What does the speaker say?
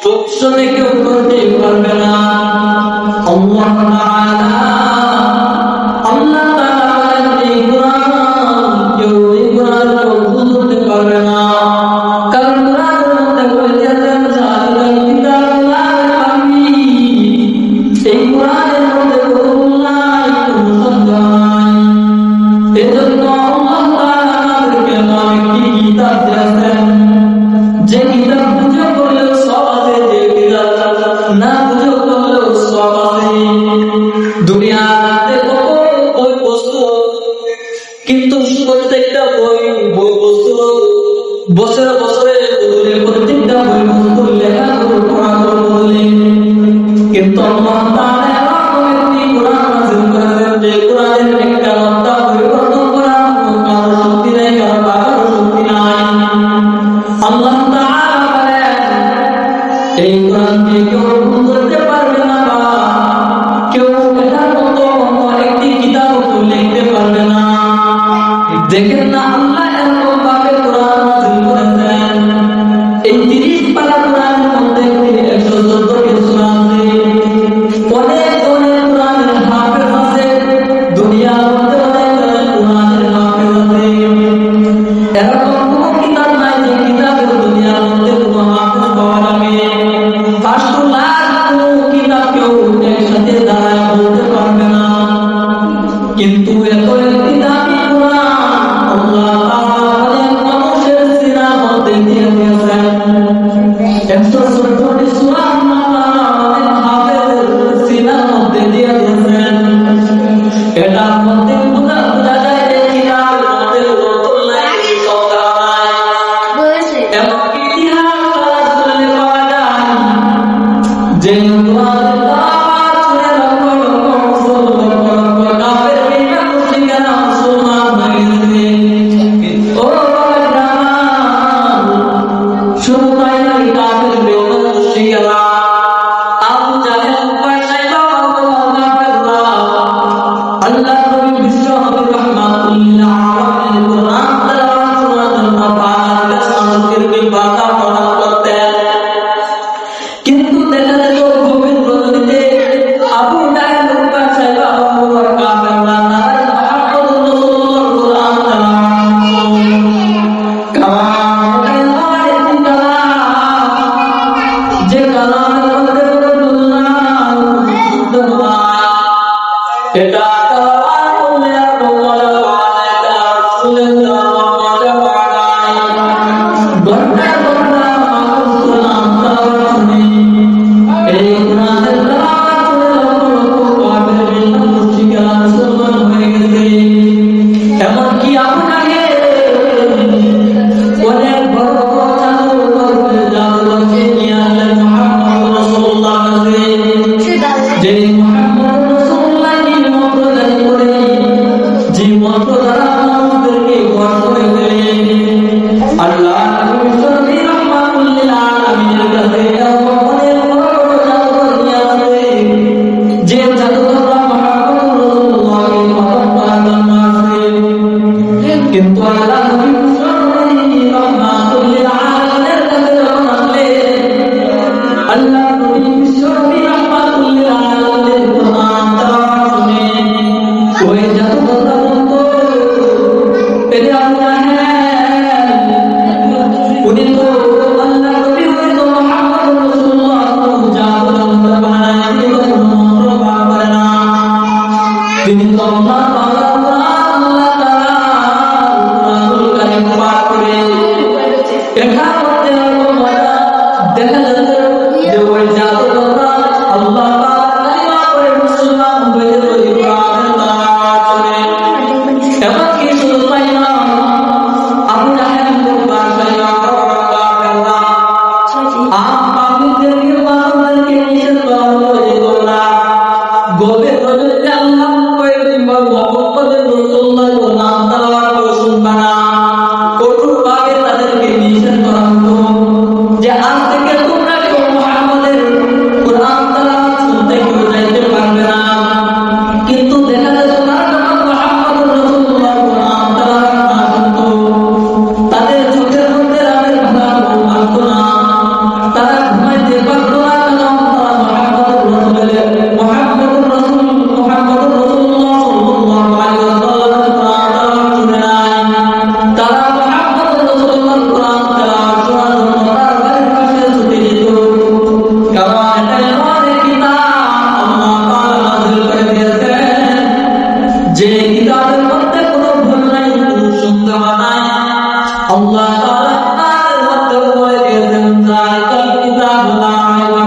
চোখ শুনে কেউ করতে পারবে না। আল্লাহ তাআলা এই কোরআন কেউ এই কোরআন বুঝতে পারবে না, কারণ কোরআনের মধ্যে বলেছে জালিকাল কিতাবুল্লাহ আমি এই কোরআনের মধ্যে কোনো নাই, কোনো শব্দ নাই। এজন্য আল্লাহ তাআলা আমাদেরকে একটি কিতাব দিয়েছেন, যে কিতাব বুঝে পড়লেও সব আছে, যে কিতাব না বুঝে পড়লেও সব আছে। দুনিয়াতে কত বই পুস্তক, কিন্তু প্রত্যেকটা বই পুস্তক বছরে বছরে বদলে, প্রত্যেকটা বই পুস্তক লেখা পড়ানোর বদলে, কিন্তু আল্লাহ তাআলা এমন একটি কোরআন নাযিল করেছেন যে কোরআনের একটা মাত্রা পরিবর্তন করার কারো শক্তি নেই, কারো বাবার শক্তি নাই। আল্লাহ তাআলা বলেন এই কোরআনকে কেউ করতে পারবে না, বা কেউ এটার মতো অন্য একটি কিতাব লিখতে পারবে না। দেখেন না আল্লাহ এরকম ভাবে কোরআন নাযিল করেছেন। এই 30 পারা কোরআনের মধ্যে 114টি সূরা আছে। অনেক অনেক কোরআনের হাফেজ আছে, দুনিয়ার মধ্যে অনেক অনেক কোরআনের হাফেজ আছে। এরকম কোনো কিতাব নাই যে কিতাবের দুনিয়ার মধ্যে কোনো হাফেজ পাওয়া যাবে। 5 লাখ কোনো কিতাব কেউ একসাথে দাঁড়ায় বলতে পারবে না, কিন্তু এত একটি দামি কোরআন আল্লাহ তাআলা অনেক মানুষের সিনার মধ্যে দিয়ে দিয়েছেন। 114টি সূরা আল্লাহ তাআলা অনেক হাফেজের সিনার মধ্যে দিয়ে দিয়েছেন। এটার মধ্যে বোঝা যায় যে কিতাবের মধ্যে নতুন নাই, কথা নাই। এমনকি ইতিহাস করলে পাওয়া যায় যে কোরআনের দাওয়াত শুনে লক্ষ লক্ষ মুসলমান, লক্ষ লক্ষ কাফের বেঈমান মুশরিকেরা মুসলমান হয়ে গেছে। ও বাবা, শুধু তাই নয়, কাফের বেঈমান মুশরিকেরা আবু জাহেল, উতবা, শাইবা, কাফেররা আল্লাহ নবী বিশ্ব নবী রাহমাতুল্লিল আলামিন কোরআন তেলাওয়াত শোনার জন্য পাহাড়ে সামগ্রীকে বাধা প্রদান করতেন। কিন্তু দেখা যেত গভীর রজনীতে আবু জাহেল, উতবা, শাইবা, কাফেররা তাদের মুহাম্মদুর রাসূলুল্লাহর কোরআন তেলাওয়াত যে কালামের মধ্যে কোনো ভুল নাই, শুদ্ধ নয়। এটা তেলাওয়াত করলে এত মজা পাওয়া যায়, এটা শুনলে মজা পাওয়া যায়। ঘন্টা ঘন্টা মানুষ কোরআন তেলাওয়াত শুনে, এই কোরআনের তেলাওয়াত শুনে লক্ষ লক্ষ কাফের বেঈমান মুশরিকেরা মুসলমান হয়ে গেছে। এমনকি আবু জাহেল অনেক বড় বড় জাদুঘরকে নিয়ে আসলেন মুহাম্মদ রাসূলুল্লাহর কাছে, যে মুহাম্মদ রাসূলুল্লাহ এই মন্ত্র জারি করে, যে মন্ত্র দ্বারা মানুষদেরকে বশ করে ফেলে। আল্লাহ নবী রাহমাতুল্লিল আলামিনের কাছে এরকম অনেক বড় বড় জাদুঘর নিয়ে আসে, যে জাদুঘররা মুহাম্মদ রাসূলুল্লাহকে খতম করার জন্য আসে। কিন্তু আল্লাহ নবী রাহমাতুল্লিল আলামিনের কাছে যখন আসলেন, আল্লাহ নবী রাহমাতুল্লিল আলামিনের কোরআন তেলাওয়াত শুনে ওই জাদুঘররা বলতো, এরে আবু জাহেল, উনি তো আল্লাহ নবী, উনি তো মুহাম্মদ রাসূলুল্লাহ, জাদু যন্ত্র বানায়, তিনি তো কোনো মন্ত্র পাঠ করে না, তিনি তো আল্লাহ তাআলার কোরআন, আল্লাহ তাআলার কোরআনুল কারীম পাঠ করে। এটার মধ্যে আরো মজা দেখা যাচ্ছে যে ওই জাদুঘররা আল্লাহ তাআলার কালিমা পড়ে মুসলমান হয়ে ওই কোরআনের তেলাওয়াত শুনে। এমনকি শুধু তাই না, আবু জাহেল, উতবা, শাইবা, কাফেররা পাপীদেরকে, পাগলদেরকে নিষেধ করা হলো যে তোমরা গভীর রজনীতে আল্লাহ কিংবা মুহাম্মদ রাসূলুল্লাহর কোরআন তেলাওয়াত শুনবা না। কঠোরভাবে তাদেরকে নিষেধ করা হতো যে আজ থেকে তোমরা কেউ মুহাম্মদের কোরআন তেলাওয়াত শুনতে কেউ যাইতে পারবে না। কিন্তু দেখা যেত তারা যখন মুহাম্মদ রাসূলুল্লাহর কোরআন তেলাওয়াত না শুনতো, তাদের চোখের মধ্যে রাতের ঘুম আসতো না, তারা ঘুমাইতে পারতো কিতাব লা